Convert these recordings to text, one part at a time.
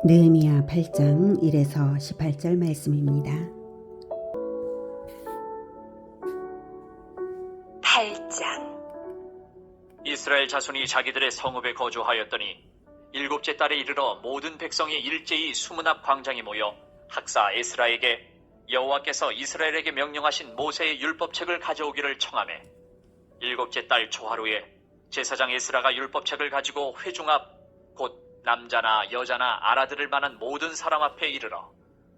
느헤미야 8장 1에서 18절 말씀입니다. 8장. 이스라엘 자손이 자기들의 성읍에 거주하였더니 일곱째 달에 이르러 모든 백성이 일제히 수문 앞 광장에 모여 학사 에스라에게 여호와께서 이스라엘에게 명령하신 모세의 율법책을 가져오기를 청하매, 일곱째 달 초하루에 제사장 에스라가 율법책을 가지고 회중 앞 곧 남자나 여자나 알아들을 만한 모든 사람 앞에 이르러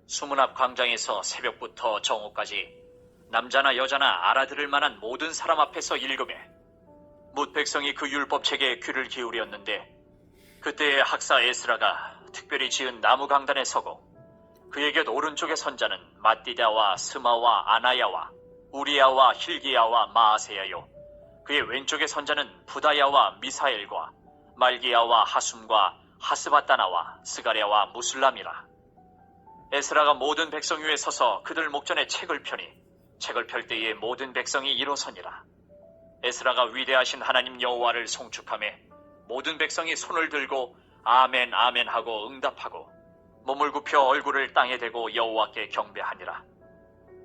수문 앞 광장에서 새벽부터 정오까지 남자나 여자나 알아들을 만한 모든 사람 앞에서 읽으매, 뭇 백성이 그 율법책에 귀를 기울였는데, 그때에 학사 에스라가 특별히 지은 나무 강단에 서고 그의 곁 오른쪽에 선 자는 맏디다와 스마와 아나야와 우리야와 힐기야와 마아세야요, 그의 왼쪽에 선 자는 부다야와 미사엘과 말기야와 하숨과 하스바다나와 스가랴와 무슬람이라. 에스라가 모든 백성 위에 서서 그들 목전에 책을 펴니 책을 펼 때에 모든 백성이 일어서니라. 에스라가 위대하신 하나님 여호와를 송축하매 모든 백성이 손을 들고 아멘 아멘 하고 응답하고 몸을 굽혀 얼굴을 땅에 대고 여호와께 경배하니라.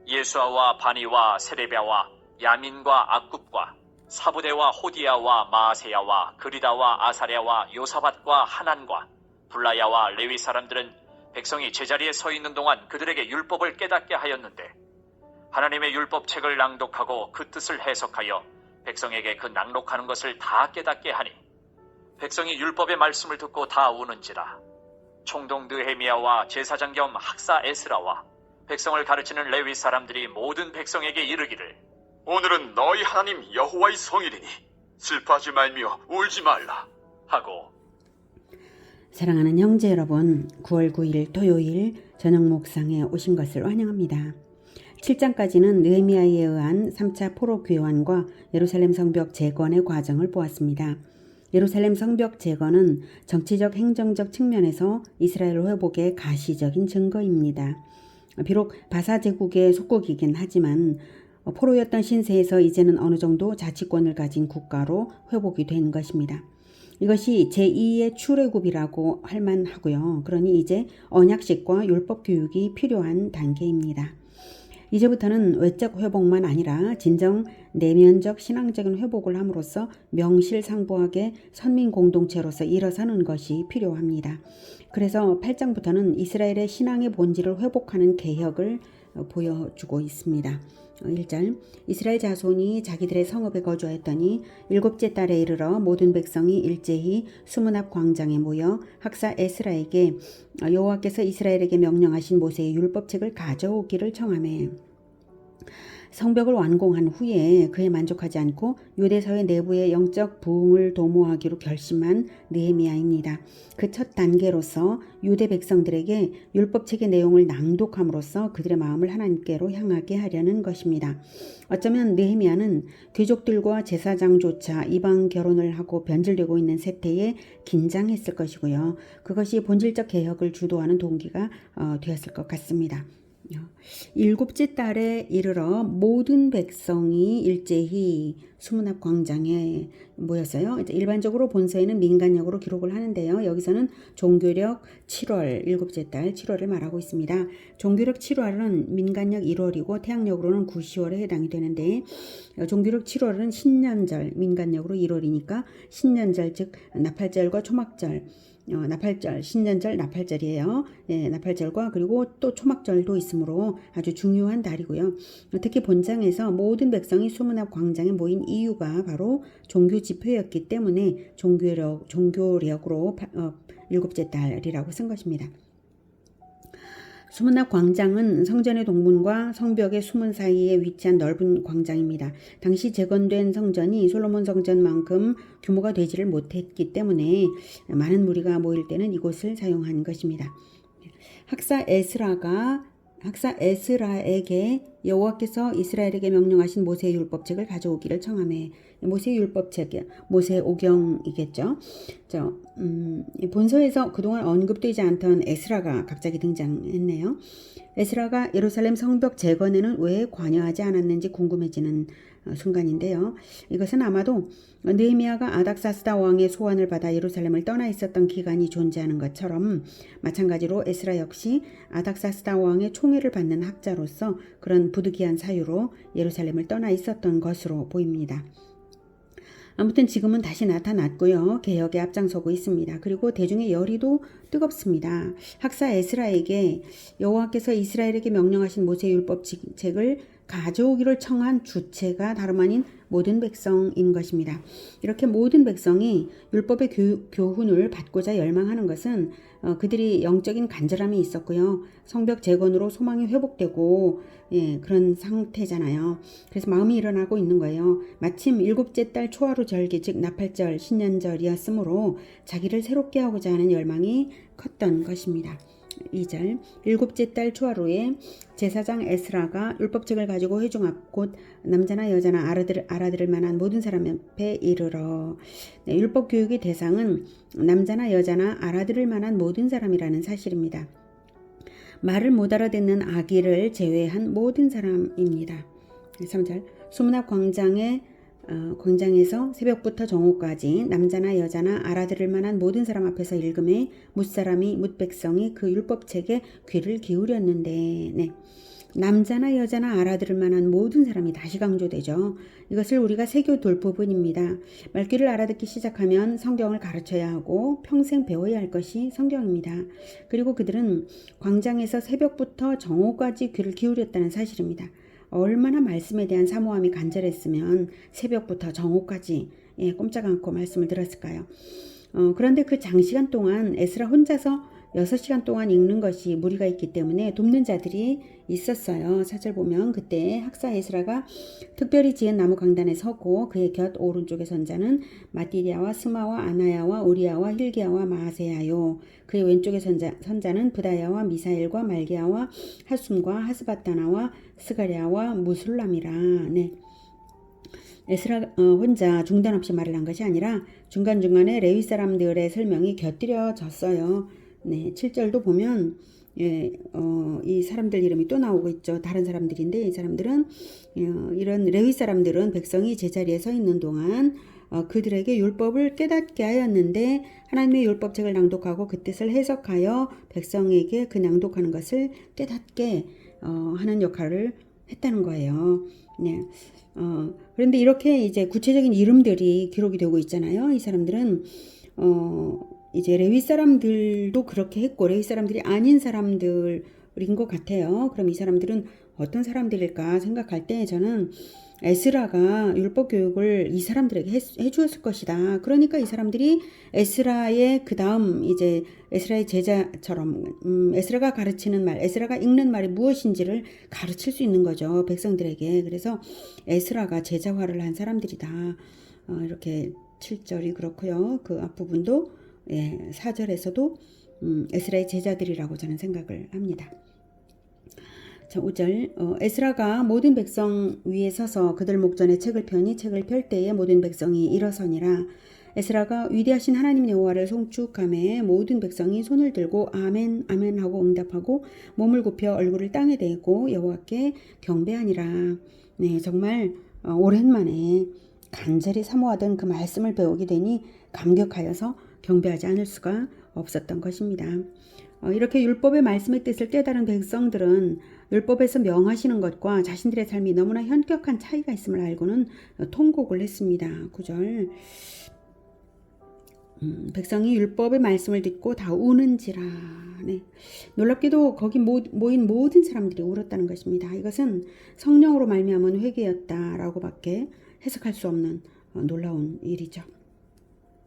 예수아와 바니와 세레비아와 야민과 악굽과 사부대와 호디야와 마아세야와 그리다와 아사랴와 요사밧과 하난과 블라야와 레위 사람들은 백성이 제자리에 서 있는 동안 그들에게 율법을 깨닫게 하였는데, 하나님의 율법책을 낭독하고 그 뜻을 해석하여 백성에게 그 낭독하는 것을 다 깨닫게 하니 백성이 율법의 말씀을 듣고 다 우는지라. 총독 느헤미야와 제사장 겸 학사 에스라와 백성을 가르치는 레위 사람들이 모든 백성에게 이르기를, 오늘은 너희 하나님 여호와의 성일이니 슬퍼하지 말며 울지 말라 하고. 사랑하는 형제 여러분, 9월 9일 토요일 저녁 묵상에 오신 것을 환영합니다. 7장까지는 느헤미야에 의한 3차 포로 귀환과 예루살렘 성벽 재건의 과정을 보았습니다. 예루살렘 성벽 재건은 정치적 행정적 측면에서 이스라엘 회복의 가시적인 증거입니다. 비록 바사 제국의 속국이긴 하지만 포로였던 신세에서 이제는 어느 정도 자치권을 가진 국가로 회복이 된 것입니다. 이것이 제2의 출애굽이라고 할 만하고요. 그러니 이제 언약식과 율법 교육이 필요한 단계입니다. 이제부터는 외적 회복만 아니라 진정 내면적 신앙적인 회복을 함으로써 명실상부하게 선민 공동체로서 일어서는 것이 필요합니다. 그래서 8장부터는 이스라엘의 신앙의 본질을 회복하는 개혁을 보여주고 있습니다. 1절, 이스라엘 자손이 자기들의 성읍에 거주하였더니 일곱째 달에 이르러 모든 백성이 일제히 수문 앞 광장에 모여 학사 에스라에게 여호와께서 이스라엘에게 명령하신 모세의 율법책을 가져오기를 청하매, 성벽을 완공한 후에 그에 만족하지 않고 유대사회 내부의 영적 부흥을 도모하기로 결심한 느헤미야입니다. 그 첫 단계로서 유대 백성들에게 율법책의 내용을 낭독함으로써 그들의 마음을 하나님께로 향하게 하려는 것입니다. 어쩌면 느헤미야는 귀족들과 제사장조차 이방 결혼을 하고 변질되고 있는 세태에 긴장했을 것이고요. 그것이 본질적 개혁을 주도하는 동기가 되었을 것 같습니다. 일곱째 달에 이르러 모든 백성이 일제히 수문 앞 광장에 모였어요. 일반적으로 본서에는 민간역으로 기록을 하는데요. 여기서는 종교력 7월, 일곱째 달 7월을 말하고 있습니다. 종교력 7월은 민간역 1월이고 태양력으로는 9, 10월에 해당이 되는데, 종교력 7월은 신년절, 민간역으로 1월이니까 신년절, 즉 나팔절과 초막절, 나팔절, 신년절, 나팔절이에요. 예, 나팔절과 그리고 또 초막절도 있으므로 아주 중요한 달이고요. 특히 본장에서 모든 백성이 수문 앞 광장에 모인 이유가 바로 종교 집회였기 때문에 종교력으로 일곱째 달이라고 쓴 것입니다. 수문 앞 광장은 성전의 동문과 성벽의 수문 사이에 위치한 넓은 광장입니다. 당시 재건된 성전이 솔로몬 성전만큼 규모가 되지를 못했기 때문에 많은 무리가 모일 때는 이곳을 사용한 것입니다. 학사 에스라에게 여호와께서 이스라엘에게 명령하신 모세의 율법책을 가져오기를 청하매, 모세의 율법책, 모세 오경이겠죠. 본서에서 그동안 언급되지 않던 에스라가 갑자기 등장했네요. 에스라가 예루살렘 성벽 재건에는 왜 관여하지 않았는지 궁금해지는 순간인데요. 이것은 아마도 느헤미야가 아닥사스다 왕의 소원을 받아 예루살렘을 떠나 있었던 기간이 존재하는 것처럼 마찬가지로 에스라 역시 아닥사스다 왕의 총애를 받는 학자로서 그런 부득이한 사유로 예루살렘을 떠나 있었던 것으로 보입니다. 아무튼 지금은 다시 나타났고요. 개혁에 앞장서고 있습니다. 그리고 대중의 열의도 뜨겁습니다. 학사 에스라에게 여호와께서 이스라엘에게 명령하신 모세율법 책을 가져오기를 청한 주체가 다름 아닌 모든 백성인 것입니다. 이렇게 모든 백성이 율법의 교훈을 받고자 열망하는 것은 그들이 영적인 간절함이 있었고요. 성벽 재건으로 소망이 회복되고 그런 상태잖아요. 그래서 마음이 일어나고 있는 거예요. 마침 일곱째 달 초하루 절기 즉 나팔절 신년절이었으므로 자기를 새롭게 하고자 하는 열망이 컸던 것입니다. 2절 일곱째 달 초하루에 제사장 에스라가 율법책을 가지고 회중 앞 곧 남자나 여자나 알아들을 만한 모든 사람 앞에 이르러 율법 교육의 대상은 남자나 여자나 알아들을 만한 모든 사람이라는 사실입니다. 말을 못 알아듣는 아기를 제외한 모든 사람입니다. 3절 수문 앞 광장에서 새벽부터 정오까지 남자나 여자나 알아들을 만한 모든 사람 앞에서 읽음에 뭇사람이 뭇백성이 그 율법책에 귀를 기울였는데 남자나 여자나 알아들을 만한 모든 사람이 다시 강조되죠. 이것을 우리가 새겨둘 부분입니다. 말귀를 알아듣기 시작하면 성경을 가르쳐야 하고 평생 배워야 할 것이 성경입니다. 그리고 그들은 광장에서 새벽부터 정오까지 귀를 기울였다는 사실입니다. 얼마나 말씀에 대한 사모함이 간절했으면 새벽부터 정오까지 꼼짝 않고 말씀을 들었을까요? 그런데 그 장시간 동안 에스라 혼자서 6시간 동안 읽는 것이 무리가 있기 때문에 돕는 자들이 있었어요. 4절 보면 그때 학사 에스라가 특별히 지은 나무 강단에 서고 그의 곁 오른쪽에 선 자는 마띠리아와 스마와 아나야와 오리야와 힐기야와 마아세야요. 그의 왼쪽에 선 자는 부다야와 미사엘과 말기야와 하숨과 하스바타나와 스가랴와 무술람이라. 에스라 혼자 중단 없이 말을 한 것이 아니라 중간중간에 레위 사람들의 설명이 곁들여졌어요. 7절도 보면 이 사람들 이름이 또 나오고 있죠. 다른 사람들인데 이 사람들은 이런 레위 사람들은 백성이 제자리에 서 있는 동안 그들에게 율법을 깨닫게 하였는데 하나님의 율법책을 낭독하고 그 뜻을 해석하여 백성에게 그 낭독하는 것을 깨닫게 하는 역할을 했다는 거예요. 그런데 이렇게 이제 구체적인 이름들이 기록이 되고 있잖아요. 이 사람들은 이제 레위 사람들도 그렇게 했고 레위 사람들이 아닌 사람들인 것 같아요. 그럼 이 사람들은 어떤 사람들일까 생각할 때 저는 에스라가 율법 교육을 이 사람들에게 해주었을 것이다. 그러니까 이 사람들이 에스라의 그 다음 이제 에스라의 제자처럼 에스라가 가르치는 말, 에스라가 읽는 말이 무엇인지를 가르칠 수 있는 거죠. 백성들에게. 그래서 에스라가 제자화를 한 사람들이다. 이렇게 7절이 그렇고요. 그 앞부분도 4절에서도 에스라의 제자들이라고 저는 생각을 합니다. 자, 5절 에스라가 모든 백성 위에 서서 그들 목전에 책을 펴니 책을 펼 때에 모든 백성이 일어서니라. 에스라가 위대하신 하나님 여호와를 송축하매 모든 백성이 손을 들고 아멘 아멘 하고 응답하고 몸을 굽혀 얼굴을 땅에 대고 여호와께 경배하니라. 정말 오랜만에 간절히 사모하던 그 말씀을 배우게 되니 감격하여서 경배하지 않을 수가 없었던 것입니다. 이렇게 율법의 말씀의 뜻을 깨달은 백성들은 율법에서 명하시는 것과 자신들의 삶이 너무나 현격한 차이가 있음을 알고는 통곡을 했습니다. 9절 백성이 율법의 말씀을 듣고 다 우는지라. 놀랍게도 거기 모인 모든 사람들이 울었다는 것입니다. 이것은 성령으로 말미암은 회개였다라고밖에 해석할 수 없는 놀라운 일이죠.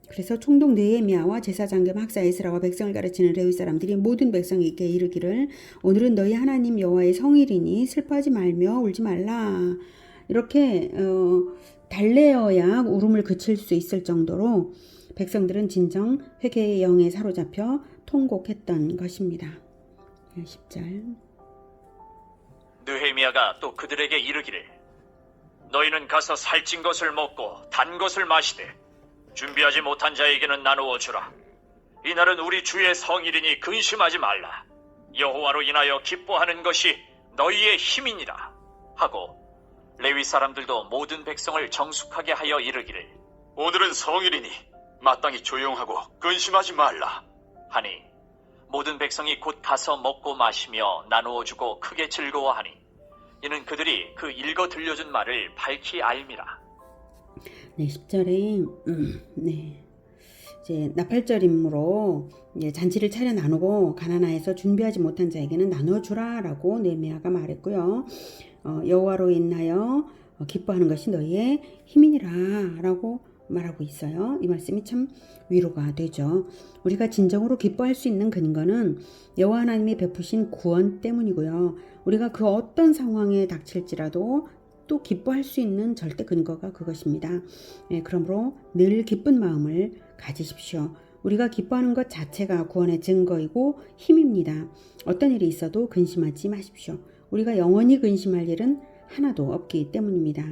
그래서 총독 느헤미야와 제사장 겸 학사 에스라와 백성을 가르치는 레위 사람들이 모든 백성에게 이르기를 오늘은 너희 하나님 여호와의 성일이니 슬퍼하지 말며 울지 말라. 이렇게 달래어야 울음을 그칠 수 있을 정도로 백성들은 진정 회개의 영에 사로잡혀 통곡했던 것입니다. 10절 느헤미야가 또 그들에게 이르기를 너희는 가서 살찐 것을 먹고 단 것을 마시되 준비하지 못한 자에게는 나누어 주라. 이날은 우리 주의 성일이니 근심하지 말라. 여호와로 인하여 기뻐하는 것이 너희의 힘이니라 하고 레위 사람들도 모든 백성을 정숙하게 하여 이르기를 오늘은 성일이니 마땅히 조용하고 근심하지 말라. 하니 모든 백성이 곧 가서 먹고 마시며 나누어 주고 크게 즐거워하니 이는 그들이 그 읽어 들려준 말을 밝히 알미라. 네, 10절에 네. 이제 나팔절이므로 이제 잔치를 차려 나누고 가나안에서 준비하지 못한 자에게는 나누어 주라라고 느헤미야가 말했고요. 여호와로 인하여 기뻐하는 것이 너희의 힘이니라라고 말하고 있어요. 이 말씀이 참 위로가 되죠. 우리가 진정으로 기뻐할 수 있는 근거는 여호와 하나님이 베푸신 구원 때문이고요. 우리가 그 어떤 상황에 닥칠지라도 또 기뻐할 수 있는 절대 근거가 그것입니다. 그러므로 늘 기쁜 마음을 가지십시오. 우리가 기뻐하는 것 자체가 구원의 증거이고 힘입니다. 어떤 일이 있어도 근심하지 마십시오. 우리가 영원히 근심할 일은 하나도 없기 때문입니다.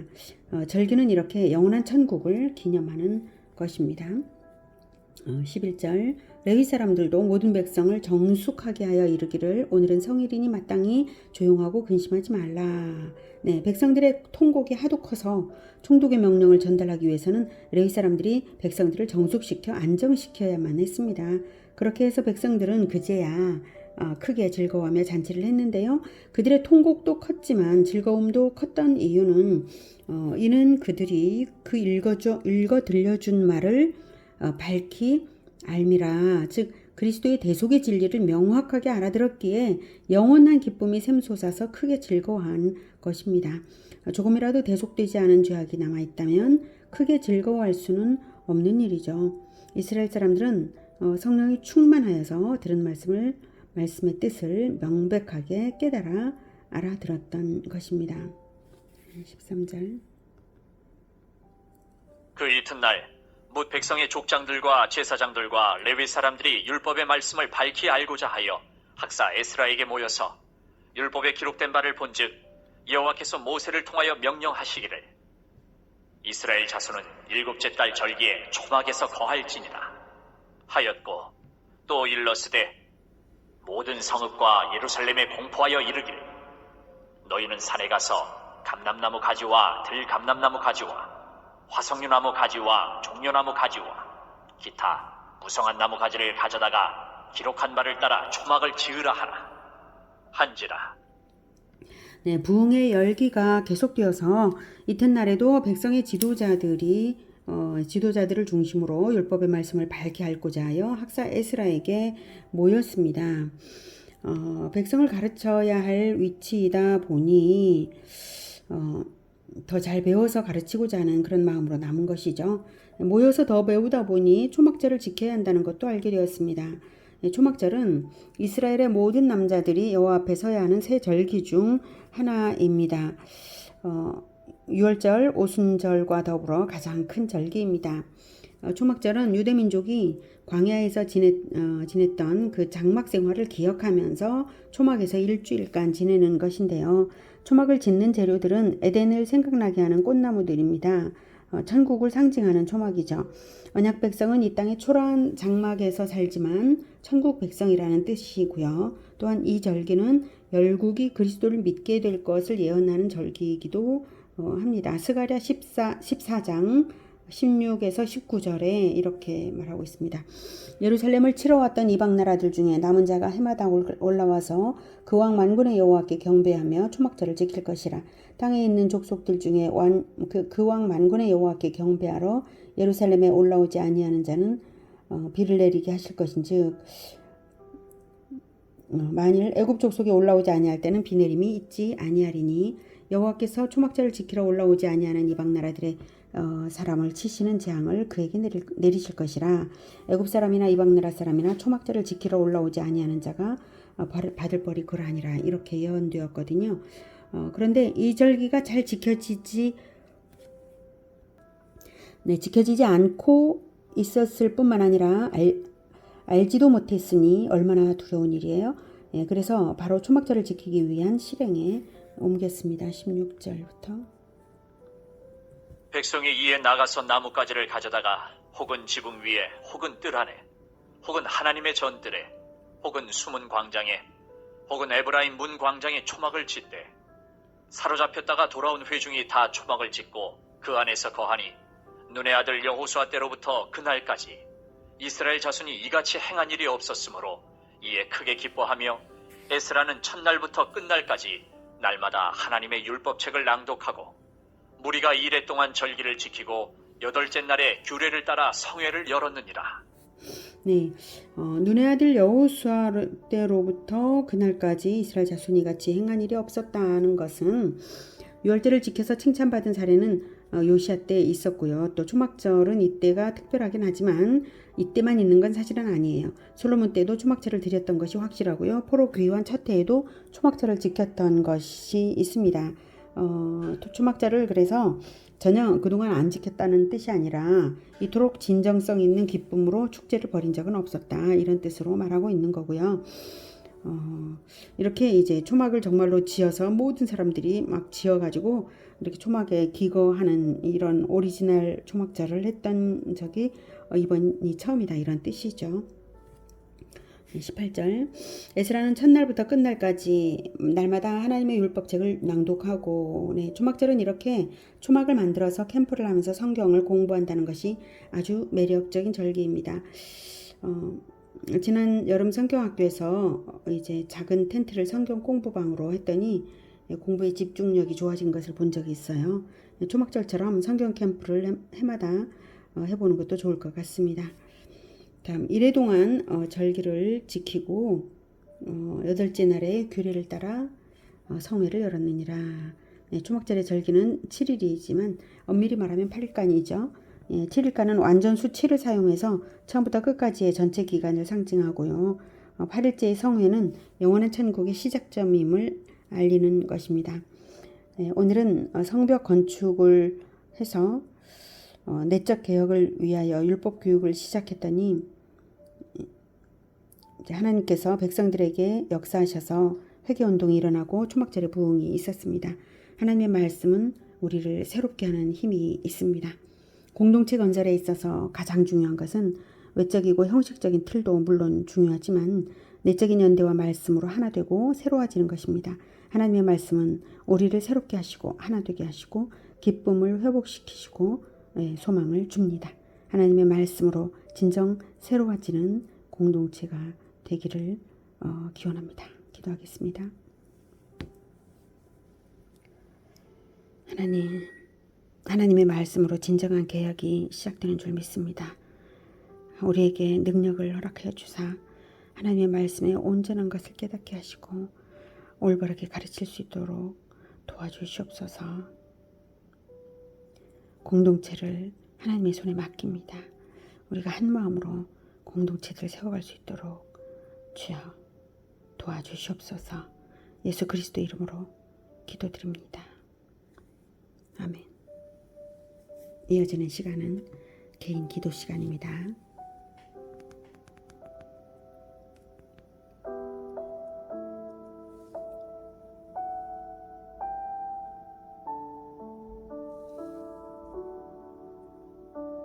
절기는 이렇게 영원한 천국을 기념하는 것입니다. 11절 레위 사람들도 모든 백성을 정숙하게 하여 이르기를 오늘은 성일이니 마땅히 조용하고 근심하지 말라. 네, 백성들의 통곡이 하도 커서 총독의 명령을 전달하기 위해서는 레위 사람들이 백성들을 정숙시켜 안정시켜야만 했습니다. 그렇게 해서 백성들은 그제야 크게 즐거워하며 잔치를 했는데요. 그들의 통곡도 컸지만 즐거움도 컸던 이유는 이는 그들이 그 읽어 들려준 말을 밝히 알미라, 즉 그리스도의 대속의 진리를 명확하게 알아들었기에 영원한 기쁨이 샘솟아서 크게 즐거워한 것입니다. 조금이라도 대속되지 않은 죄악이 남아있다면 크게 즐거워할 수는 없는 일이죠. 이스라엘 사람들은 성령이 충만하여서 들은 말씀의 뜻을 명백하게 깨달아 알아들었던 것입니다. 13절 그 이튿날 뭇 백성의 족장들과 제사장들과 레위 사람들이 율법의 말씀을 밝히 알고자 하여 학사 에스라에게 모여서 율법에 기록된 바를 본즉 여호와께서 모세를 통하여 명령하시기를 이스라엘 자손은 일곱째 달 절기에 초막에서 거할지니라 하였고 또 일러스되 모든 성읍과 예루살렘에 공포하여 이르기를 너희는 산에 가서 감람나무 가지와 들감람나무 가지와 화석류나무 가지와 종려나무 가지와 기타 무성한 나무 가지를 가져다가 기록한 바를 따라 초막을 지으라 하라 한지라. 네, 부흥의 열기가 계속되어서 이튿날에도 백성의 지도자들을 중심으로 율법의 말씀을 밝히 알고자 하여 학사 에스라에게 모였습니다. 백성을 가르쳐야 할 위치이다 보니 더 잘 배워서 가르치고자 하는 그런 마음으로 남은 것이죠. 모여서 더 배우다 보니 초막절을 지켜야 한다는 것도 알게 되었습니다. 초막절은 이스라엘의 모든 남자들이 여호와 앞에 서야 하는 새 절기 중 하나입니다. 6월절, 오순절과 더불어 가장 큰 절기입니다. 초막절은 유대민족이 광야에서 지냈던 그 장막 생활을 기억하면서 초막에서 일주일간 지내는 것인데요. 초막을 짓는 재료들은 에덴을 생각나게 하는 꽃나무들입니다. 천국을 상징하는 초막이죠. 언약 백성은 이 땅의 초라한 장막에서 살지만 천국 백성이라는 뜻이고요. 또한 이 절기는 열국이 그리스도를 믿게 될 것을 예언하는 절기이기도 합니다. 스가랴 14장 16에서 19절에 이렇게 말하고 있습니다. 예루살렘을 치러 왔던 이방 나라들 중에 남은 자가 해마다 올라와서 그 왕 만군의 여호와께 경배하며 초막절을 지킬 것이라. 땅에 있는 족속들 중에 그 왕 만군의 여호와께 경배하러 예루살렘에 올라오지 아니하는 자는 비를 내리게 하실 것인즉 만일 애굽 족속에 올라오지 아니할 때는 비 내림이 있지 아니하리니 여호와께서 초막절을 지키러 올라오지 아니하는 이방 나라들의 사람을 치시는 재앙을 그에게 내리실 것이라. 애굽 사람이나 이방 나라 사람이나 초막절을 지키러 올라오지 아니하는 자가 받을 벌이 그러하니라. 이렇게 예언되었거든요. 그런데 이 절기가 잘 지켜지지 않고 있었을 뿐만 아니라 알지도 못했으니 얼마나 두려운 일이에요. 그래서 바로 초막절을 지키기 위한 실행에 옮겼습니다. 16절부터. 백성이 이에 나가서 나뭇가지를 가져다가 혹은 지붕 위에 혹은 뜰 안에 혹은 하나님의 전뜰에 혹은 숨은 광장에 혹은 에브라임 문 광장에 초막을 짓되 사로잡혔다가 돌아온 회중이 다 초막을 짓고 그 안에서 거하니 눈의 아들 여호수아 때로부터 그날까지 이스라엘 자손이 이같이 행한 일이 없었으므로 이에 크게 기뻐하며 에스라는 첫날부터 끝날까지 날마다 하나님의 율법책을 낭독하고 무리가 이래 동안 절기를 지키고 여덟째 날에 규례를 따라 성회를 열었느니라. 네, 눈의 아들 여호수아 때로부터 그날까지 이스라엘 자손이 같이 행한 일이 없었다는 것은 유월절을 지켜서 칭찬받은 사례는 요시아 때 있었고요. 또 초막절은 이때가 특별하긴 하지만 이때만 있는 건 사실은 아니에요. 솔로몬 때도 초막절을 드렸던 것이 확실하고요. 포로 귀환 첫 해에도 초막절을 지켰던 것이 있습니다. 초막절을 그래서 전혀 그동안 안 지켰다는 뜻이 아니라 이토록 진정성 있는 기쁨으로 축제를 벌인 적은 없었다, 이런 뜻으로 말하고 있는 거고요. 이렇게 이제 초막을 정말로 지어서 모든 사람들이 막 지어가지고 이렇게 초막에 기거하는 이런 오리지널 초막절을 했던 적이 이번이 처음이다, 이런 뜻이죠. 18절, 에스라는 첫날부터 끝날까지 날마다 하나님의 율법책을 낭독하고, 네, 초막절은 이렇게 초막을 만들어서 캠프를 하면서 성경을 공부한다는 것이 아주 매력적인 절기입니다. 지난 여름 성경학교에서 이제 작은 텐트를 성경 공부방으로 했더니 공부에 집중력이 좋아진 것을 본 적이 있어요. 초막절처럼 성경 캠프를 해마다 해보는 것도 좋을 것 같습니다. 다음, 이래 동안 절기를 지키고 여덟째 날에 규례를 따라 성회를 열었느니라. 네, 초막절의 절기는 7일이지만 엄밀히 말하면 8일간이죠. 7일간은 완전 수 7을 사용해서 처음부터 끝까지의 전체 기간을 상징하고요. 8일째의 성회는 영원한 천국의 시작점임을 알리는 것입니다. 네, 오늘은 성벽 건축을 해서 내적 개혁을 위하여 율법 교육을 시작했더니 하나님께서 백성들에게 역사하셔서 회개운동이 일어나고 초막절의 부흥이 있었습니다. 하나님의 말씀은 우리를 새롭게 하는 힘이 있습니다. 공동체 건설에 있어서 가장 중요한 것은 외적이고 형식적인 틀도 물론 중요하지만 내적인 연대와 말씀으로 하나 되고 새로워지는 것입니다. 하나님의 말씀은 우리를 새롭게 하시고 하나 되게 하시고 기쁨을 회복시키시고 소망을 줍니다. 하나님의 말씀으로 진정 새로워지는 공동체가 되기를 기원합니다. 기도하겠습니다. 하나님의 말씀으로 진정한 개혁이 시작되는 줄 믿습니다. 우리에게 능력을 허락하여 주사 하나님의 말씀에 온전한 것을 깨닫게 하시고 올바르게 가르칠 수 있도록 도와주시옵소서. 공동체를 하나님의 손에 맡깁니다. 우리가 한 마음으로 공동체를 세워갈 수 있도록 주여 도와주시옵소서. 예수 그리스도 이름으로 기도드립니다. 아멘. 이어지는 시간은 개인 기도 시간입니다.